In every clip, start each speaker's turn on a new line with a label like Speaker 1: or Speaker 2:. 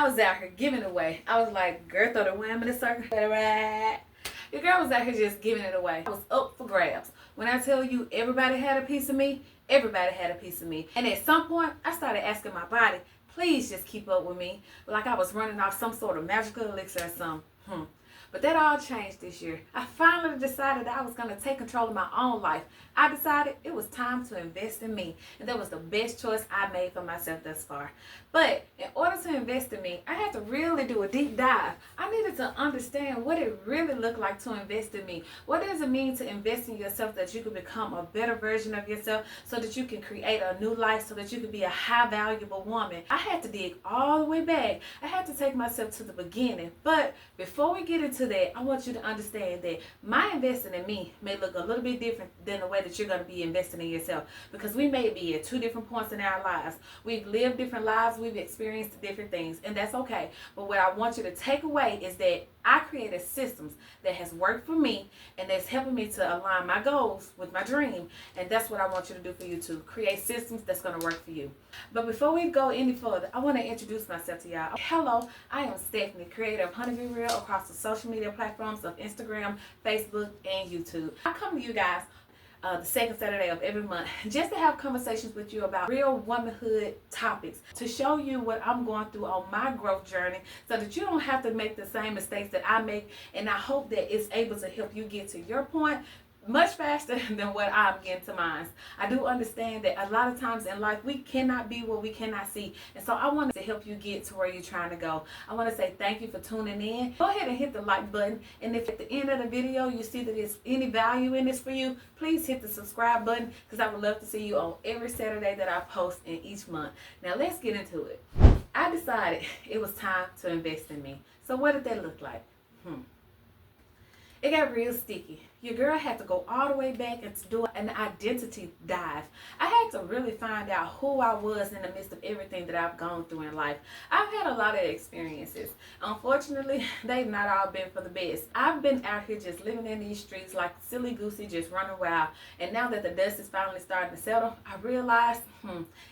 Speaker 1: I was out here giving it away. I was like, girl, throw the wham in the circle. Your girl was out here just giving it away. I was up for grabs. When I tell you everybody had a piece of me, everybody had a piece of me. And at some point, I started asking my body, please just keep up with me. Like I was running off some sort of magical elixir or something. But that all changed this year. I finally decided that I was going to take control of my own life. I decided it was time to invest in me. And that was the best choice I made for myself thus far. But in order to invest in me, I had to really do a deep dive. I needed to understand what it really looked like to invest in me. What does it mean to invest in yourself, that you can become a better version of yourself, so that you can create a new life, so that you can be a high valuable woman. I had to dig all the way back. I had to take myself to the beginning. But before we get into that, I want you to understand that my investing in me may look a little bit different than the way that you're going to be investing in yourself, because we may be at two different points in our lives. We've lived different lives, we've experienced different things, and that's okay. But what I want you to take away is that I created systems that has worked for me, and that's helping me to align my goals with my dream. And that's what I want you to do for you too. Create systems that's going to work for you. But before we go any further, I want to introduce myself to y'all. Hello, I am Stephanie, creator of Honey Be Real across the social media platforms of Instagram, Facebook, and YouTube. I come to you guys the second Saturday of every month, just to have conversations with you about real womanhood topics, to show you what I'm going through on my growth journey, so that you don't have to make the same mistakes that I make. And I hope that it's able to help you get to your point much faster than what I'm getting to mine. I do understand that a lot of times in life we cannot be what we cannot see, and so I wanted to help you get to where you're trying to go. I want to say thank you for tuning in. Go ahead and hit the like button, and if at the end of the video you see that there's any value in this for you, please hit the subscribe button, because I would love to see you on every Saturday that I post in each month. Now let's get into it. I decided it was time to invest in me. So what did that look like? It got real sticky. Your girl had to go all the way back and to do an identity dive. I had to really find out who I was in the midst of everything that I've gone through in life. I've had a lot of experiences. Unfortunately, they've not all been for the best. I've been out here just living in these streets like silly goosey, just running wild. And now that the dust is finally starting to settle, I realized,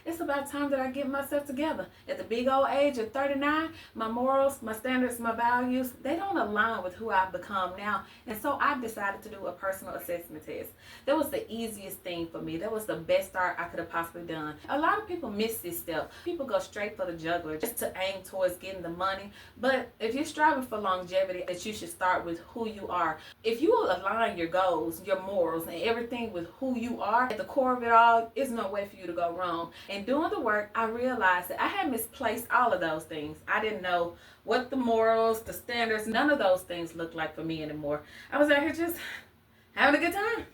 Speaker 1: it's about time that I get myself together. At the big old age of 39, my morals, my standards, my values, they don't align with who I've become now. And so I decided to do a personal assessment test. That was the easiest thing for me. That was the best start I could have possibly done. A lot of people miss this step. People go straight for the juggler just to aim towards getting the money. But if you're striving for longevity, that you should start with who you are. If you will align your goals, your morals, and everything with who you are, at the core of it all, there's no way for you to go wrong. And doing the work, I realized that I had misplaced all of those things. I didn't know what the morals, the standards, none of those things looked like for me anymore. I was out here just having a good time.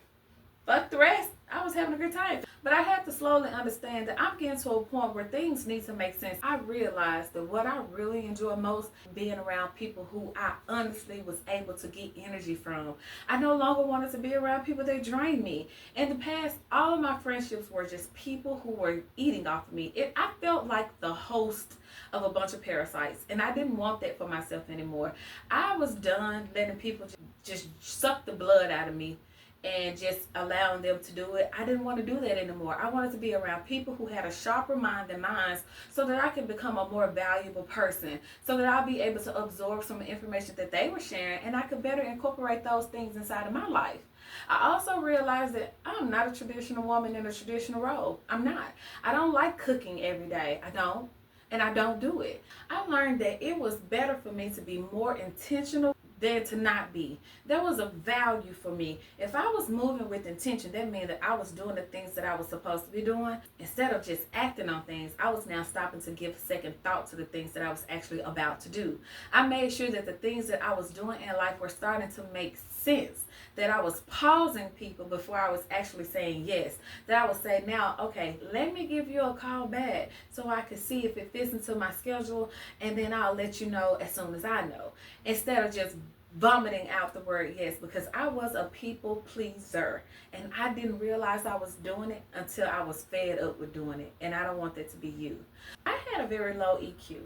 Speaker 1: Fuck the rest. I was having a good time. But I had to slowly understand that I'm getting to a point where things need to make sense. I realized that what I really enjoy most, being around people who I honestly was able to get energy from. I no longer wanted to be around people that drained me. In the past, all of my friendships were just people who were eating off of me. I felt like the host of a bunch of parasites, and I didn't want that for myself anymore. I was done letting people just suck the blood out of me and just allowing them to do it. I didn't want to do that anymore. I wanted to be around people who had a sharper mind than mine, so that I could become a more valuable person, so that I'll be able to absorb some information that they were sharing, and I could better incorporate those things inside of my life. I also realized that I'm not a traditional woman in a traditional role. I'm not. I don't like cooking every day. I don't. And I don't do it. I learned that it was better for me to be more intentional than to not be. There was a value for me. If I was moving with intention, that meant that I was doing the things that I was supposed to be doing. Instead of just acting on things, I was now stopping to give second thought to the things that I was actually about to do. I made sure that the things that I was doing in life were starting to make sense, that I was pausing people before I was actually saying yes, that I would say, now, okay, let me give you a call back so I can see if it fits into my schedule, and then I'll let you know as soon as I know, instead of just vomiting out the word yes, because I was a people pleaser, and I didn't realize I was doing it until I was fed up with doing it. And I don't want that to be you. I had a very low EQ.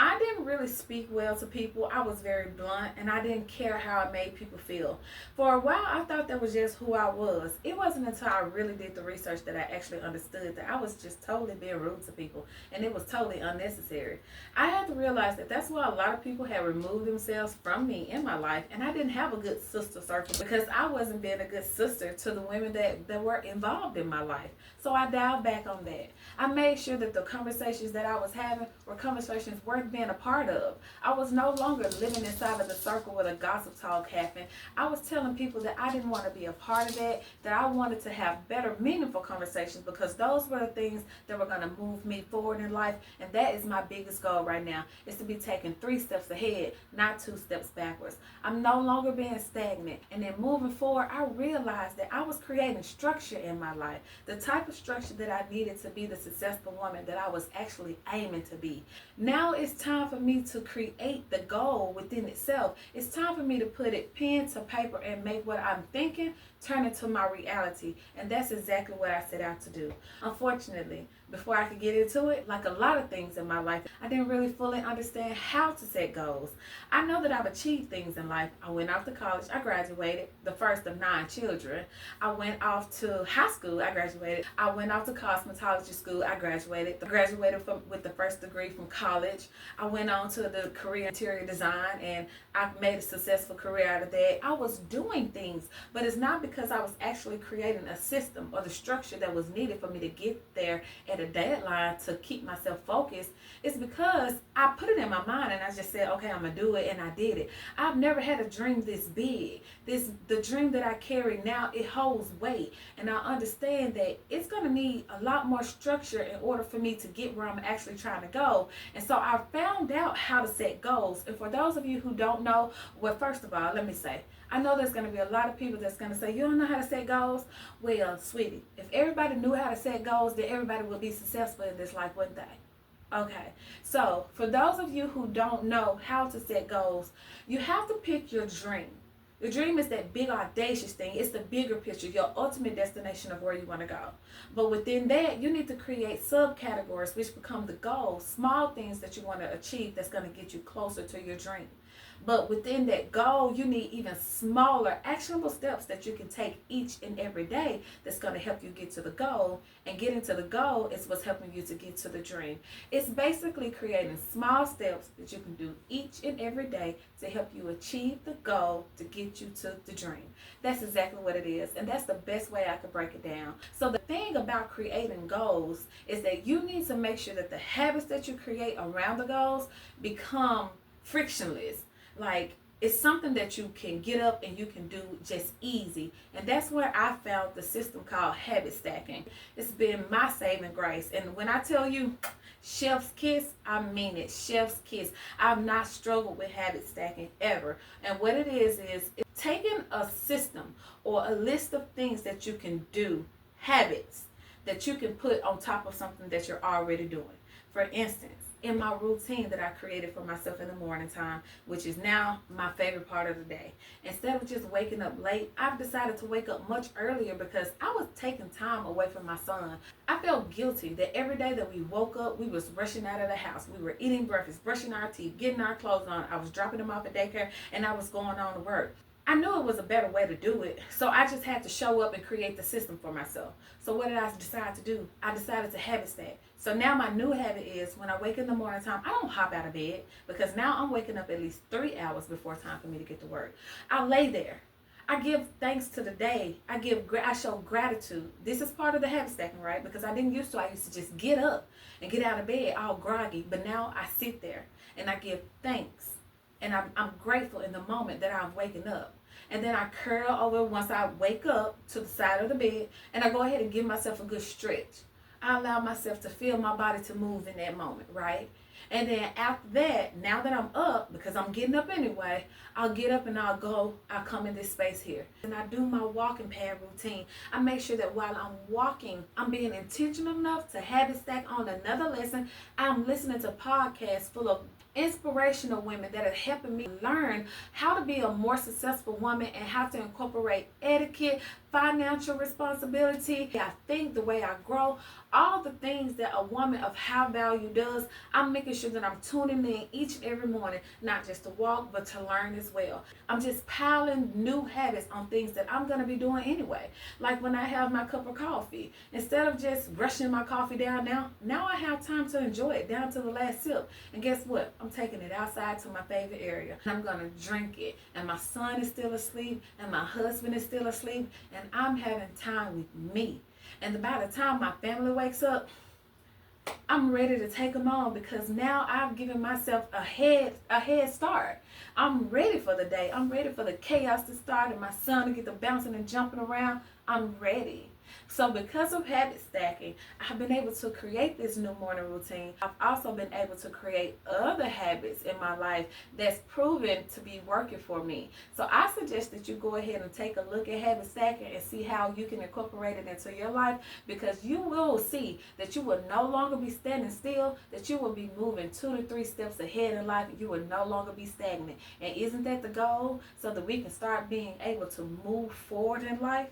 Speaker 1: I didn't really speak well to people. I was very blunt and I didn't care how I made people feel. For a while, I thought that was just who I was. It wasn't until I really did the research that I actually understood that I was just totally being rude to people and it was totally unnecessary. I had to realize that that's why a lot of people had removed themselves from me in my life, and I didn't have a good sister circle because I wasn't being a good sister to the women that were involved in my life. So I dialed back on that. I made sure that the conversations that I was having were conversations worth being a part of. I was no longer living inside of the circle where the gossip talk happened. I was telling people that I didn't want to be a part of that I wanted to have better, meaningful conversations because those were the things that were going to move me forward in life. And that is my biggest goal right now, is to be taking 3 steps ahead, not 2 steps backwards. I'm no longer being stagnant. And then moving forward, I realized that I was creating structure in my life, the type of structure that I needed to be the successful woman that I was actually aiming to be. Now it's time for me to create the goal within itself. It's time for me to put it pen to paper and make what I'm thinking turn into my reality. And that's exactly what I set out to do. Unfortunately, before I could get into it, like a lot of things in my life, I didn't really fully understand how to set goals. I know that I've achieved things in life. I went off to college, I graduated, the first of 9 children. I went off to high school, I graduated. I went off to cosmetology school, I graduated. With the first degree from college. I went on to the career interior design and I made a successful career out of that. I was doing things, but it's not because I was actually creating a system or the structure that was needed for me to get there at a deadline to keep myself focused. It's because I put it in my mind and I just said, okay, I'm gonna do it, and I did it. I've never had a dream this big. The dream that I carry now, it holds weight, and I understand that it's gonna need a lot more structure in order for me to get where I'm actually trying to go. And so I found out how to set goals. And for those of you who don't know, well, first of all, let me say, I know there's going to be a lot of people that's going to say, you don't know how to set goals? Well, sweetie, if everybody knew how to set goals, then everybody would be successful in this life, wouldn't they? Okay, so for those of you who don't know how to set goals, you have to pick your dream. The dream is that big audacious thing. It's the bigger picture, your ultimate destination of where you want to go. But within that, you need to create subcategories which become the goals, small things that you want to achieve that's going to get you closer to your dream. But within that goal, you need even smaller actionable steps that you can take each and every day that's going to help you get to the goal. And getting to the goal is what's helping you to get to the dream. It's basically creating small steps that you can do each and every day to help you achieve the goal to get you to the dream. That's exactly what it is. And that's the best way I could break it down. So the thing about creating goals is that you need to make sure that the habits that you create around the goals become frictionless. Like, it's something that you can get up and you can do just easy. And that's where I found the system called habit stacking. It's been my saving grace. And when I tell you chef's kiss, I mean it. Chef's kiss. I've not struggled with habit stacking ever. And what it is taking a system or a list of things that you can do, habits that you can put on top of something that you're already doing. For instance, in my routine that I created for myself in the morning time, which is now my favorite part of the day. Instead of just waking up late, I've decided to wake up much earlier because I was taking time away from my son. I felt guilty that every day that we woke up, we was rushing out of the house. We were eating breakfast, brushing our teeth, getting our clothes on. I was dropping them off at daycare and I was going on to work. I knew it was a better way to do it, so I just had to show up and create the system for myself. So what did I decide to do? I decided to habit stack. So now my new habit is when I wake in the morning time, I don't hop out of bed because now I'm waking up at least 3 hours before time for me to get to work. I lay there. I give thanks to the day. I show gratitude. This is part of the habit stacking, right? Because I used to just get up and get out of bed all groggy, but now I sit there and I give thanks. And I'm grateful in the moment that I'm waking up. And then I curl over once I wake up to the side of the bed and I go ahead and give myself a good stretch. I allow myself to feel my body to move in that moment, right? And then after that, now that I'm up, because I'm getting up anyway, I'll get up and I'll come in this space here. And I do my walking pad routine. I make sure that while I'm walking, I'm being intentional enough to habit stack on another lesson. I'm listening to podcasts full of inspirational women that are helping me learn how to be a more successful woman and how to incorporate etiquette, financial responsibility, I think, the way I grow, all the things that a woman of high value does, I'm making sure that I'm tuning in each and every morning, not just to walk, but to learn as well. I'm just piling new habits on things that I'm going to be doing anyway. Like when I have my cup of coffee, instead of just rushing my coffee down now I have time to enjoy it down to the last sip. And guess what? I'm taking it outside to my favorite area. I'm going to drink it. And my son is still asleep, and my husband is still asleep, and I'm having time with me. And by the time my family wakes up, I'm ready to take them on, because now I've given myself a head start. I'm ready for the day. I'm ready for the chaos to start and my son to get the bouncing and jumping around. I'm ready. So because of habit stacking, I've been able to create this new morning routine. I've also been able to create other habits in my life that's proven to be working for me. So I suggest that you go ahead and take a look at habit stacking and see how you can incorporate it into your life, because you will see that you will no longer be standing still, that you will be moving 2 to 3 steps ahead in life. You will no longer be stagnant. And isn't that the goal? So that we can start being able to move forward in life?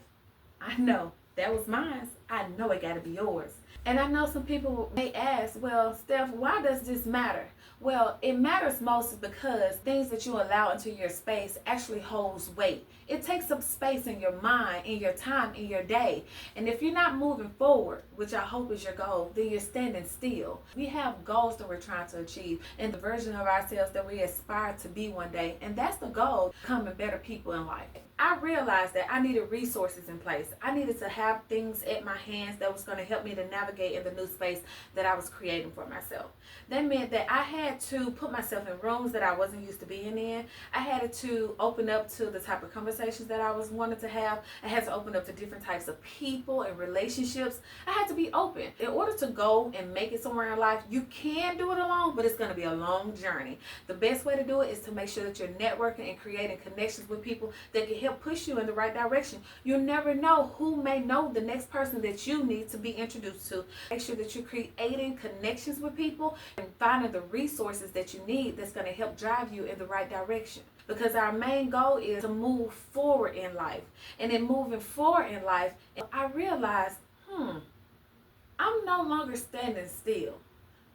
Speaker 1: I know. That was mine. I know it got to be yours. And I know some people may ask, well, Steph, why does this matter? Well, it matters most because things that you allow into your space actually holds weight. It takes up space in your mind, in your time, in your day. And if you're not moving forward, which I hope is your goal, then you're standing still. We have goals that we're trying to achieve and the version of ourselves that we aspire to be one day. And that's the goal, becoming better people in life. I realized that I needed resources in place. I needed to have things at my hands that was going to help me to navigate in the new space that I was creating for myself. That meant that I had to put myself in rooms that I wasn't used to being in. I had to open up to the type of conversations that I was wanting to have. I had to open up to different types of people and relationships. I had to be open. In order to go and make it somewhere in life, you can do it alone, but it's going to be a long journey. The best way to do it is to make sure that you're networking and creating connections with people that can help push you in the right direction. You'll never know who may know the next person that you need to be introduced to. Make sure that you're creating connections with people and finding the resources that you need that's going to help drive you in the right direction. Because our main goal is to move forward in life. And in moving forward in life, I realized, I'm no longer standing still.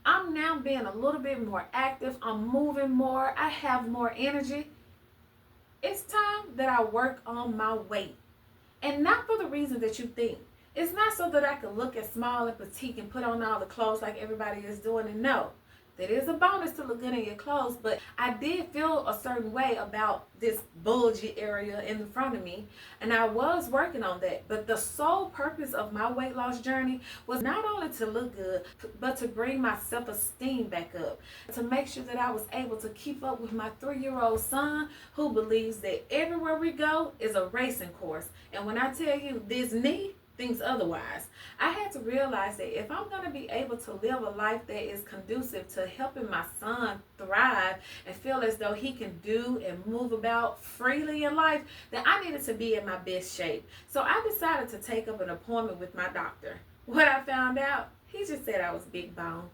Speaker 1: I'm now being a little bit more active. I'm moving more. I have more energy. It's time that I work on my weight. And not for the reason that you think. It's not so that I can look as small and petite and put on all the clothes like everybody is doing. And no, that is a bonus to look good in your clothes. But I did feel a certain way about this bulgy area in front of me. And I was working on that. But the sole purpose of my weight loss journey was not only to look good, but to bring my self-esteem back up. To make sure that I was able to keep up with my 3-year-old son, who believes that everywhere we go is a racing course. And when I tell you this knee thinks otherwise, I had to realize that if I'm going to be able to live a life that is conducive to helping my son thrive and feel as though he can do and move about freely in life, then I needed to be in my best shape. So I decided to take up an appointment with my doctor. What I found out, he just said I was big bone.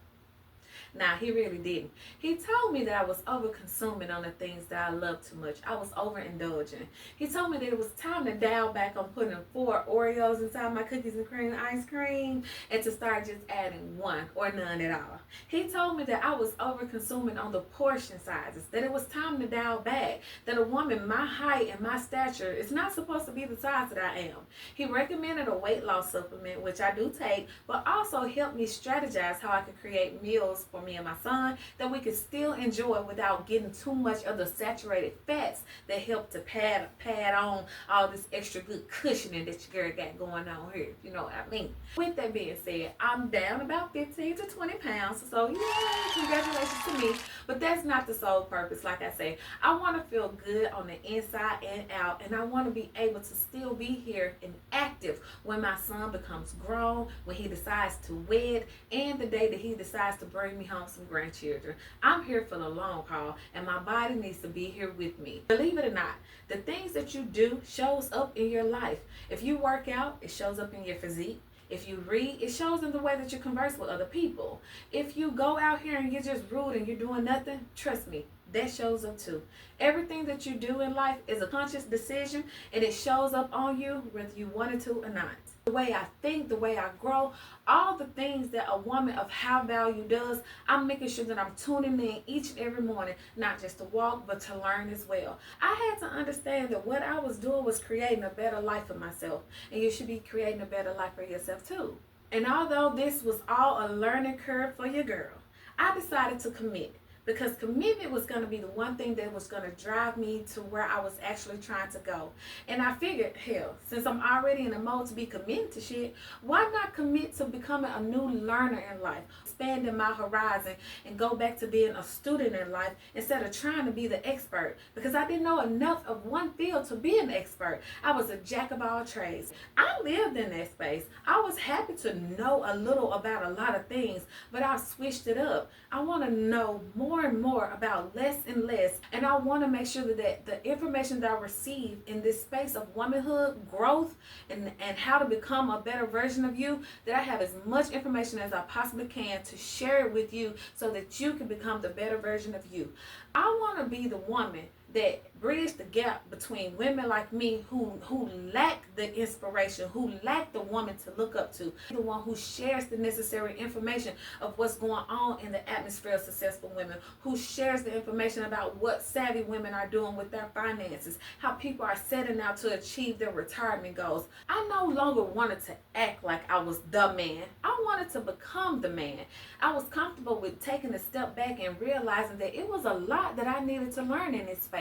Speaker 1: Nah, he really didn't. He told me that I was over-consuming on the things that I love too much. I was overindulging. He told me that it was time to dial back on putting 4 Oreos inside my cookies and cream ice cream and to start just adding 1 or none at all. He told me that I was over-consuming on the portion sizes, that it was time to dial back, that a woman my height and my stature is not supposed to be the size that I am. He recommended a weight loss supplement, which I do take, but also helped me strategize how I could create meals for me and my son that we could still enjoy without getting too much of the saturated fats that help to pad on all this extra good cushioning that your girl got going on here. You know what I mean? With that being said, I'm down about 15 to 20 pounds. So yeah, congratulations to me. But that's not the sole purpose. Like I say, I want to feel good on the inside and out, and I want to be able to still be here and active when my son becomes grown, when he decides to wed, and the day that he decides to bring me home some grandchildren. I'm here for the long haul, and my body needs to be here with me. Believe it or not, the things that you do shows up in your life. If you work out, it shows up in your physique. If you read, it shows in the way that you converse with other people. If you go out here and you're just rude and you're doing nothing, trust me, that shows up too. Everything that you do in life is a conscious decision, and it shows up on you whether you wanted to or not. The way I think, the way I grow, all the things that a woman of high value does, I'm making sure that I'm tuning in each and every morning, not just to walk, but to learn as well. I had to understand that what I was doing was creating a better life for myself, and you should be creating a better life for yourself too. And although this was all a learning curve for your girl, I decided to commit, because commitment was going to be the one thing that was going to drive me to where I was actually trying to go. And I figured, hell, since I'm already in the mode to be committed to shit, why not commit to becoming a new learner in life, expanding my horizon, and go back to being a student in life instead of trying to be the expert, because I didn't know enough of one field to be an expert. I was a jack of all trades. I lived in that space. I was happy to know a little about a lot of things, but I switched it up. I want to know more and more about less and less, and I want to make sure that the information that I receive in this space of womanhood, growth, and how to become a better version of you, that I have as much information as I possibly can to share it with you so that you can become the better version of you. I want to be the woman that bridge the gap between women like me who lack the inspiration, who lack the woman to look up to, the one who shares the necessary information of what's going on in the atmosphere of successful women, who shares the information about what savvy women are doing with their finances, how people are setting out to achieve their retirement goals. I no longer wanted to act like I was the man. I wanted to become the man. I was comfortable with taking a step back and realizing that it was a lot that I needed to learn in this space.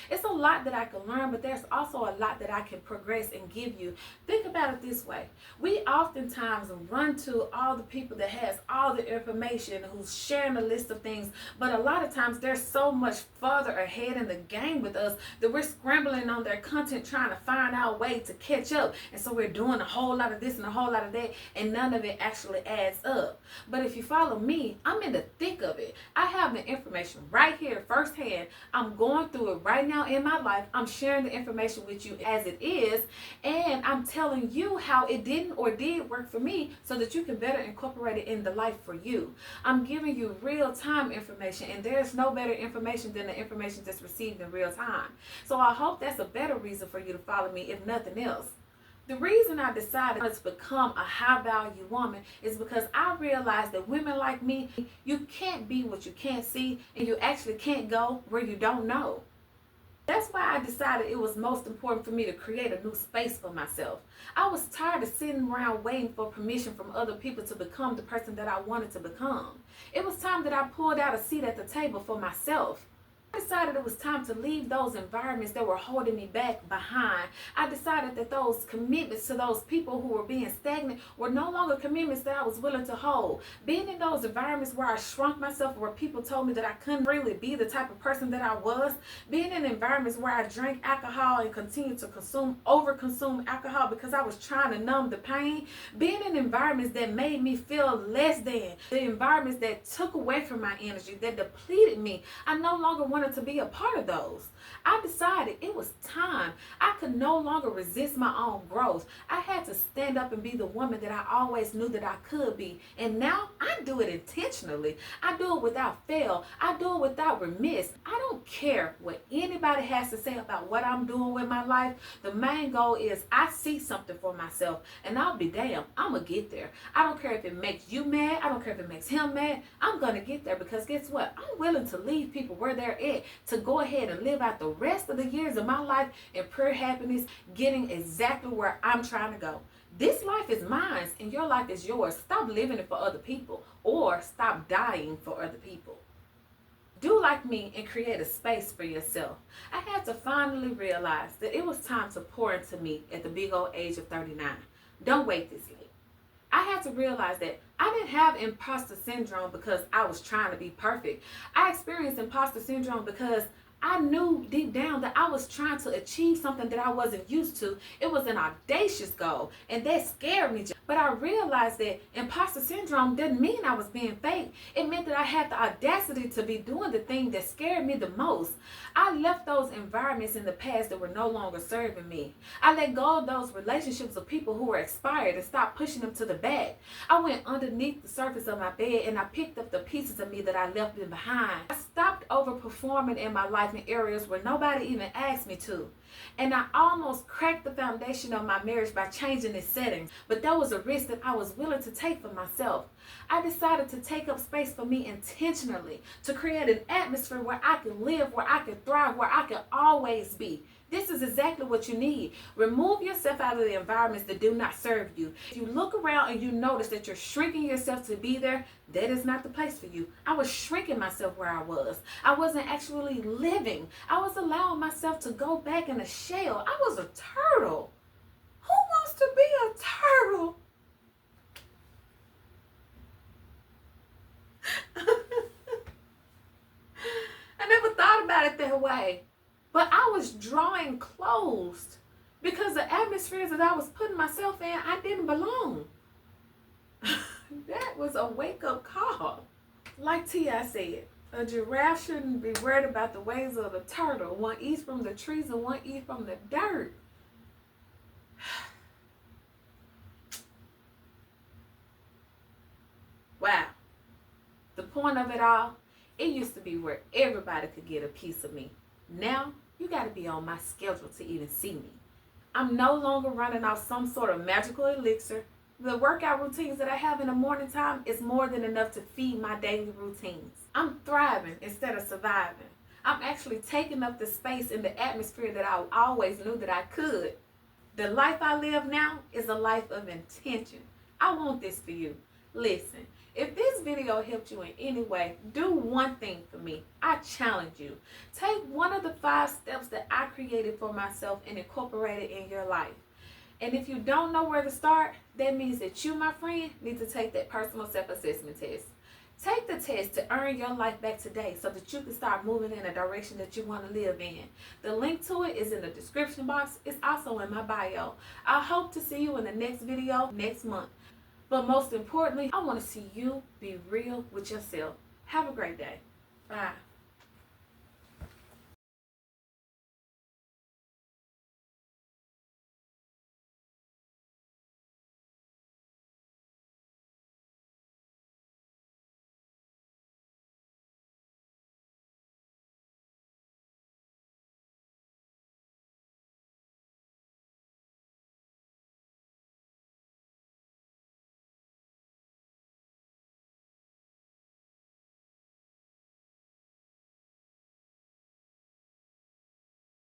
Speaker 1: It's a lot that I can learn, but there's also a lot that I can progress and give you. Think about it this way. We oftentimes run to all the people that has all the information, who's sharing a list of things, but a lot of times they're so much further ahead in the game with us that we're scrambling on their content trying to find our way to catch up. And so we're doing a whole lot of this and a whole lot of that, and none of it actually adds up. But if you follow me, I'm in the thick of it. I have the information right here firsthand. I'm going through it right now in my life. I'm sharing the information with you as it is, and I'm telling you how it didn't or did work for me so that you can better incorporate it in the life for you. I'm giving you real-time information, and there's no better information than the information that's received in real time. So I hope that's a better reason for you to follow me, if nothing else. The reason I decided to become a high-value woman is because I realized that women like me, you can't be what you can't see, and you actually can't go where you don't know. That's why I decided it was most important for me to create a new space for myself. I was tired of sitting around waiting for permission from other people to become the person that I wanted to become. It was time that I pulled out a seat at the table for myself. I decided it was time to leave those environments that were holding me back behind. I decided that those commitments to those people who were being stagnant were no longer commitments that I was willing to hold. Being in those environments where I shrunk myself, where people told me that I couldn't really be the type of person that I was. Being in environments where I drank alcohol and continued to overconsume alcohol because I was trying to numb the pain. Being in environments that made me feel less than. The environments that took away from my energy, that depleted me. I no longer wanted to be a part of those. I decided it was time. I could no longer resist my own growth. I had to stand up and be the woman that I always knew that I could be. And now I do it intentionally. I do it without fail. I do it without remiss. I don't care what anybody has to say about what I'm doing with my life. The main goal is I see something for myself, and I'll be damned, I'm gonna get there. I don't care if it makes you mad. I don't care if it makes him mad. I'm gonna get there, because guess what? I'm willing to leave people where they're at to go ahead and live out the rest of the years of my life in pure happiness, getting exactly where I'm trying to go. This life is mine, and your life is yours. Stop living it for other people, or stop dying for other people. Do like me and create a space for yourself. I had to finally realize that it was time to pour into me at the big old age of 39. Don't wait this late. I had to realize that I didn't have imposter syndrome because I was trying to be perfect. I experienced imposter syndrome because I knew deep down that I was trying to achieve something that I wasn't used to. It was an audacious goal, and that scared me. But I realized that imposter syndrome didn't mean I was being fake. It meant that I had the audacity to be doing the thing that scared me the most. I left those environments in the past that were no longer serving me. I let go of those relationships of people who were expired and stopped pushing them to the back. I went underneath the surface of my bed and I picked up the pieces of me that I left behind. I stopped overperforming in my life in areas where nobody even asked me to. And I almost cracked the foundation of my marriage by changing its settings. But that was a risk that I was willing to take for myself. I decided to take up space for me intentionally, to create an atmosphere where I can live, where I can thrive, where I can always be. This is exactly what you need. Remove yourself out of the environments that do not serve you. If you look around and you notice that you're shrinking yourself to be there, that is not the place for you. I was shrinking myself where I was. I wasn't actually living. I was allowing myself to go back in a shell. I was a turtle. Who wants to be a turtle? I never thought about it that way. But I was drawing closed because the atmospheres that I was putting myself in, I didn't belong. That was a wake-up call. Like T.I. said, a giraffe shouldn't be worried about the ways of the turtle. One eats from the trees and one eats from the dirt. Wow. The point of it all, it used to be where everybody could get a piece of me. Now, you got to be on my schedule to even see me. I'm no longer running off some sort of magical elixir. The workout routines that I have in the morning time is more than enough to feed my daily routines. I'm thriving instead of surviving. I'm actually taking up the space in the atmosphere that I always knew that I could. The life I live now is a life of intention. I want this for you. Listen, if this video helped you in any way, do one thing for me. I challenge you. Take one of the 5 steps that I created for myself and incorporate it in your life. And if you don't know where to start, that means that you, my friend, need to take that personal self-assessment test. Take the test to earn your life back today so that you can start moving in a direction that you want to live in. The link to it is in the description box. It's also in my bio. I hope to see you in the next video next month. But most importantly, I want to see you be real with yourself. Have a great day. Bye.